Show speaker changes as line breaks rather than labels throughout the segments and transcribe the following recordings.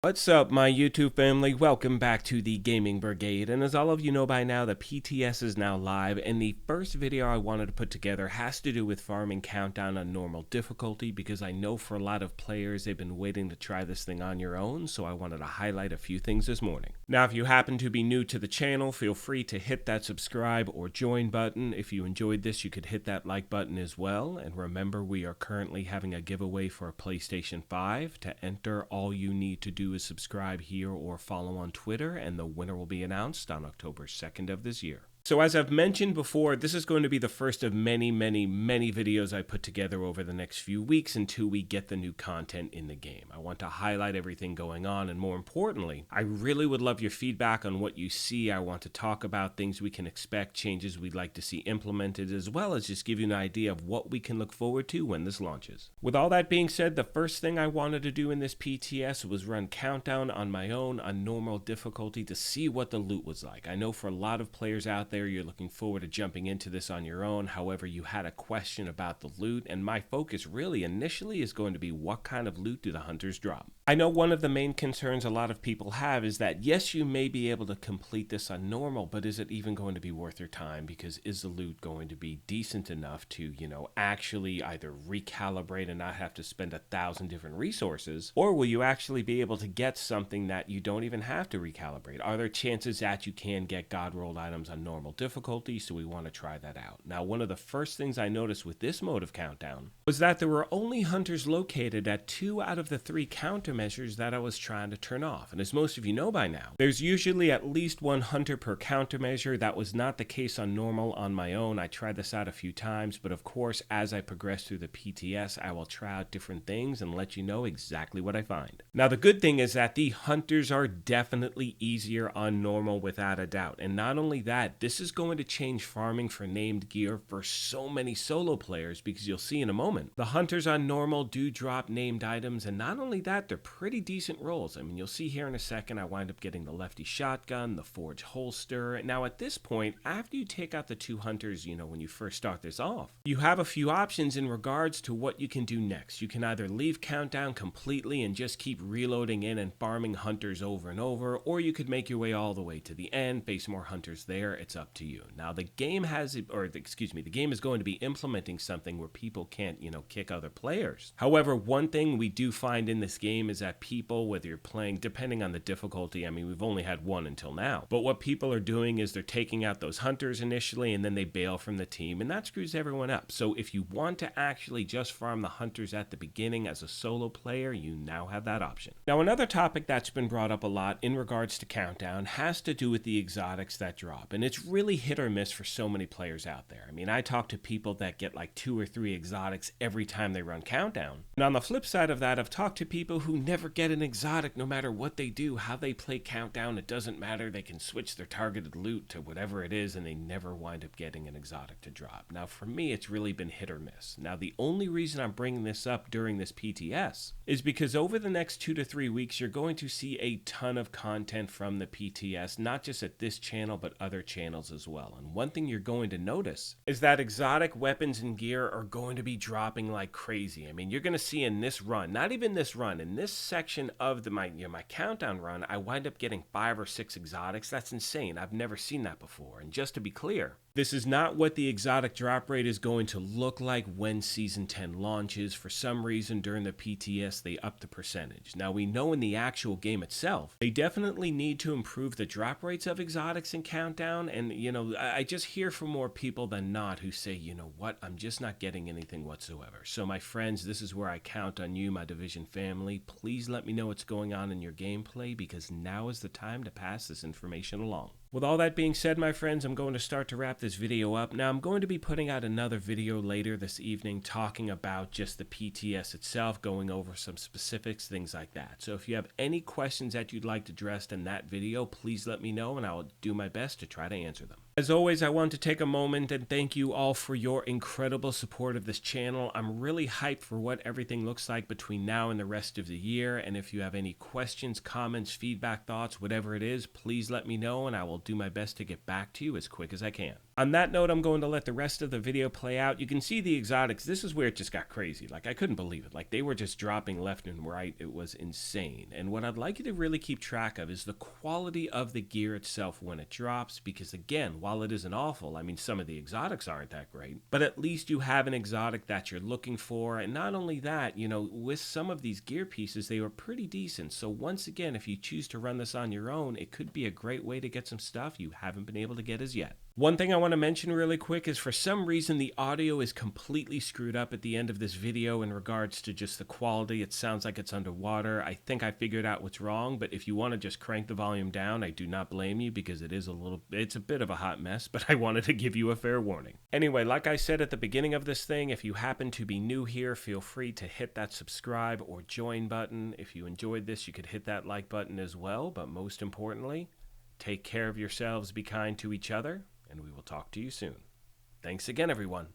What's up, my YouTube family? Welcome back to the Gaming Brigade, and as all of you know by now, the PTS is now live, and the first video I wanted to put together has to do with farming Countdown on normal difficulty, because I know for a lot of players, they've been waiting to try this thing on your own, so I wanted to highlight a few things this morning. Now, if you happen to be new to the channel, feel free to hit that subscribe or join button. If you enjoyed this, you could hit that like button as well, and remember, we are currently having a giveaway for a PlayStation 5. To enter, all you need to do is subscribe here or follow on Twitter, and the winner will be announced on October 2nd of this year. So as I've mentioned before, this is going to be the first of many videos I put together over the next few weeks until we get the new content in the game. I want to highlight everything going on, and more importantly, I really would love your feedback on what you see. I want to talk about things we can expect, changes we'd like to see implemented, as well as just give you an idea of what we can look forward to when this launches. With all that being said, the first thing I wanted to do in this PTS was run Countdown on my own on normal difficulty to see what the loot was like. I know for a lot of players out there, you're looking forward to jumping into this on your own. However, you had a question about the loot, and my focus really initially is going to be what kind of loot do the hunters drop. I know one of the main concerns a lot of people have is that yes, you may be able to complete this on normal, but is it even going to be worth your time? Because is the loot going to be decent enough to, actually either recalibrate and not have to spend 1,000 different resources, or will you actually be able to get something that you don't even have to recalibrate? Are there chances that you can get God rolled items on normal difficulty? So we want to try that out. Now, one of the first things I noticed with this mode of Countdown was that there were only hunters located at 2 out of the 3 countermeasures that I was trying to turn off. And as most of you know by now, there's usually at least 1 hunter per countermeasure. That was not the case on normal on my own. I tried this out a few times, but of course, as I progress through the PTS, I will try out different things and let you know exactly what I find. Now, the good thing is that the hunters are definitely easier on normal without a doubt. And not only that, this is going to change farming for named gear for so many solo players, because you'll see in a moment, the hunters on normal do drop named items, and not only that, they're pretty decent rolls. I mean, you'll see here in a second, I wind up getting the lefty shotgun, the forge holster. Now at this point, after you take out the 2 hunters, when you first start this off, you have a few options in regards to what you can do next. You can either leave Countdown completely and just keep reloading in and farming hunters over and over, or you could make your way all the way to the end, face more hunters there. It's up to you. Now the game the game is going to be implementing something where people can't, kick other players. However, one thing we do find in this game is that people, whether you're playing, depending on the difficulty, I mean, we've only had 1 until now, but what people are doing is they're taking out those hunters initially and then they bail from the team, and that screws everyone up. So if you want to actually just farm the hunters at the beginning as a solo player, you now have that option. Now, another topic that's been brought up a lot in regards to Countdown has to do with the exotics that drop, and it's really hit or miss for so many players out there. I mean, I talk to people that get like 2 or 3 exotics every time they run Countdown. And on the flip side of that, I've talked to people who never get an exotic no matter what they do, how they play Countdown. It doesn't matter. They can switch their targeted loot to whatever it is, and they never wind up getting an exotic to drop. Now, for me, it's really been hit or miss. Now, the only reason I'm bringing this up during this PTS is because over the next 2 to 3 weeks, you're going to see a ton of content from the PTS, not just at this channel, but other channels as well. And one thing you're going to notice is that exotic weapons and gear are going to be dropping like crazy. I mean, you're going to see in this run, not even this run, in this section of my Countdown run, I wind up getting 5 or 6 exotics. That's insane. I've never seen that before. And just to be clear, this is not what the exotic drop rate is going to look like when Season 10 launches. For some reason, during the PTS, they upped the percentage. Now, we know in the actual game itself, they definitely need to improve the drop rates of exotics in Countdown. And, I just hear from more people than not who say, you know what, I'm just not getting anything whatsoever. So, my friends, this is where I count on you, my Division family. Please let me know what's going on in your gameplay, because now is the time to pass this information along. With all that being said, my friends, I'm going to start to wrap this video up. Now, I'm going to be putting out another video later this evening talking about just the PTS itself, going over some specifics, things like that. So if you have any questions that you'd like addressed in that video, please let me know and I'll do my best to try to answer them. As always, I want to take a moment and thank you all for your incredible support of this channel. I'm really hyped for what everything looks like between now and the rest of the year. And if you have any questions, comments, feedback, thoughts, whatever it is, please let me know and I will do my best to get back to you as quick as I can. On that note, I'm going to let the rest of the video play out. You can see the exotics. This is where it just got crazy. Like, I couldn't believe it. Like, they were just dropping left and right. It was insane. And what I'd like you to really keep track of is the quality of the gear itself when it drops, because again, while it isn't awful, I mean, some of the exotics aren't that great, but at least you have an exotic that you're looking for. And not only that, you know, with some of these gear pieces, they were pretty decent. So once again, if you choose to run this on your own, it could be a great way to get some stuff you haven't been able to get as yet. One thing I want to mention really quick is for some reason the audio is completely screwed up at the end of this video in regards to just the quality. It sounds like it's underwater. I think I figured out what's wrong, but if you want to just crank the volume down, I do not blame you because it's a bit of a hot mess, but I wanted to give you a fair warning. Anyway, like I said at the beginning of this thing, if you happen to be new here, feel free to hit that subscribe or join button. If you enjoyed this, you could hit that like button as well, but most importantly, take care of yourselves, be kind to each other, and we will talk to you soon. Thanks again, everyone.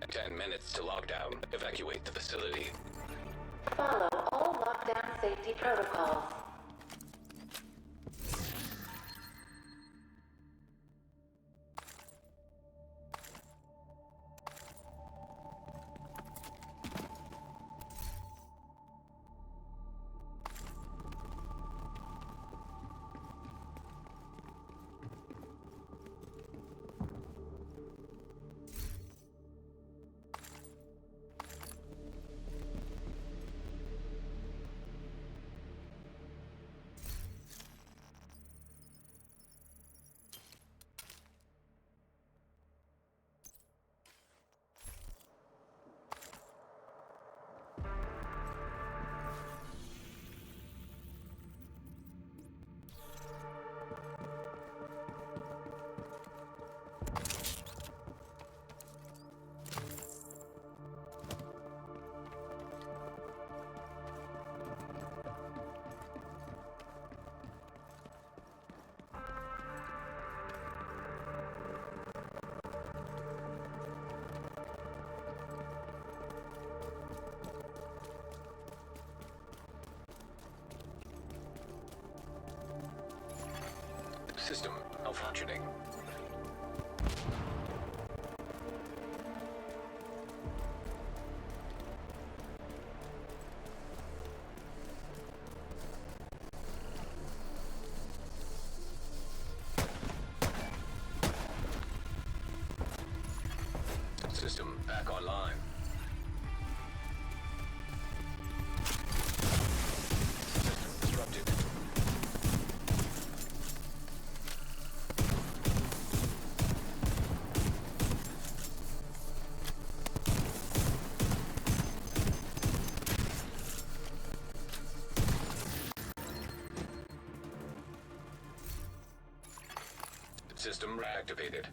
Ten minutes to lockdown. Evacuate the facility.
Follow all lockdown safety protocols.
System malfunctioning. System back online. System disrupted. System reactivated.